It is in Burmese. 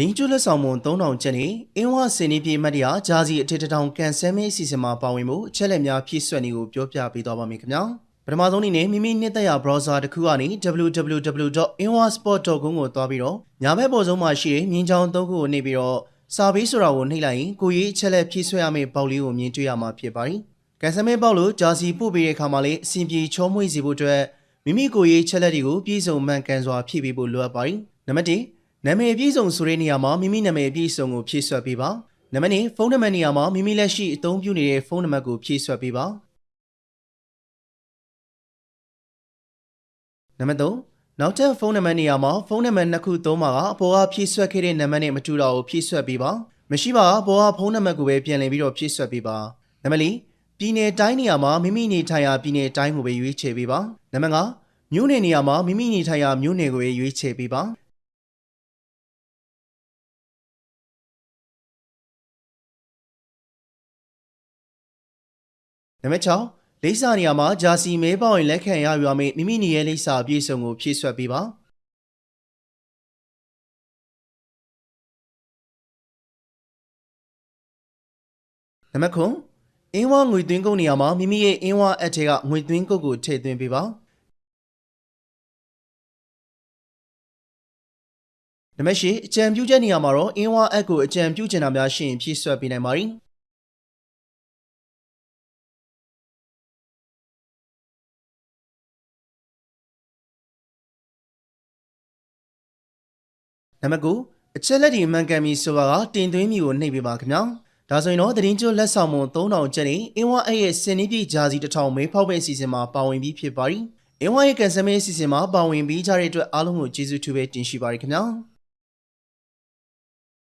တင်းကျွလက်ဆောင်မွန်3000ကျပ်နဲ့အင်းဝစင်နီပြည်မတ်တရားဂျာစီအထက်တောင်ကန်ဆယ်မဲအစီအစဉ်မှာပါဝင်မှုအချက်လက်များဖြည့်ဆွက်နေကိုပြောပြပေးသွားပါမယ်ခင်ဗျာပထမဆုံးအနေနဲ့မိမိနှစ်သက်ရာ browser တစ်ခုကနေ www.inwasport.com ကိုသွားပြီးတော့ညာဘက်ပေါ်ဆုံးမှာရှိတဲ့မြင်းချောင်း3ခုကိုနှိပ်ပြီးတော့စာပေးဆိုတာကိုနှိပ်လိုက်ရင်ကိုရေးအချက်လက်ဖြည့်ဆွက်ရမယ့်ပေါက်လေးကိုမြင်တွေ့ရမှာဖြစ်ပါတယ်ကန်ဆယ်မဲပေါက်လို့ဂျာစီပို့ပေးတဲ့အခါမှာလည်းအစီအပြေချောမွေ့စေဖို့အတွက်မိမိကိုရေးအချက်လက်တွေကိုပြည့်စုံမှန်ကန်စွာဖြည့်ပေးဖို့လိုအပ်ပါတယ်နံပါတ်1နာမည်အပြည့်စုံဆိုတဲ့နေရာမှာမိမိနာမည်အပြည့်စုံကိုဖြည့်ဆွက်ပေးပါနံပါတ်2ဖုန်းနံပါတ်နေရာမှာမိမိလက်ရှိအသုံးပြုနေတဲ့ဖုန်းနံပါတ်ကိုဖြည့်ဆွက်ပေးပါနံပါတ်3နောက်ထပ်ဖုန်းနံပါတ်နေရာမှာဖုန်းနံပါတ်2ခုသုံးပါကအပေါ်ကဖြည့်ဆွက်ခဲ့တဲ့နံပါတ်နဲ့မတူတာကိုဖြည့်ဆွက်ပေးပါမရှိပါအပေါ်ကဖုန်းနံပါတ်ကိုပဲပြန်လည်ပြီးတော့ဖြည့်ဆွက်ပေးပါနံပါတ်4ပြည်နယ်တိုင်းနေရာမှာမိမိနေထိုင်ရာပြည်နယ်တိုင်းကိုပဲရွေးချယ်ပေးပါနံပါတ်5မြို့နယ်နေရာမှာမိမိနေထိုင်ရာမြို့နယ်ကိုပဲရွေးချယ်ပေးပါနံပါတ်6လိပ်စာနေရာမှာဂျာစီမဲပေါရင်လက်ခံရယူရမယ့်မိမိနေရဲ့လိပ်စာအပြည့်စုံကိုဖြည့်ဆွက်ပေးပါနံပါတ်9အင်းဝငွေသွင်းကုန်နေရာမှာမိမိရဲ့အင်းဝအက်ထဲကငွေသွင်းကုန်ကိုထည့်သွင်းပေးပါနံပါတ်10အကြံပြုချက်နေရာမှာတော့အင်းဝအက်ကိုအကြံပြုချင်တာများရှိရင်ဖြည့်ဆွက်ပေးနိုင်ပါတယ်နံပါတ်9အချက်လက်တွေမှန်ကန်ပြီဆိုတာကတင်သွင်းမိကိုနှိပ်ပေးပါခင်ဗျာဒါဆိုရင်တော့သတင်းကျွတ်လက်ဆောင်မွန်3000ကျပ်နဲ့အင်းဝအဲ့ရဲ့စင်နီးပြည်ဂျာစီ1000မဲဖောက်ပဲအစီအစဉ်မှာပါဝင်ပြီးဖြစ်ပါပြီအင်းဝရဲ့ကန်ဆယ်မဲအစီအစဉ်မှာပါဝင်ပြီးကြတဲ့အတွက်အားလုံးကိုကျေးဇူးထူးပဲတင်ရှိပါရခင်ဗျာ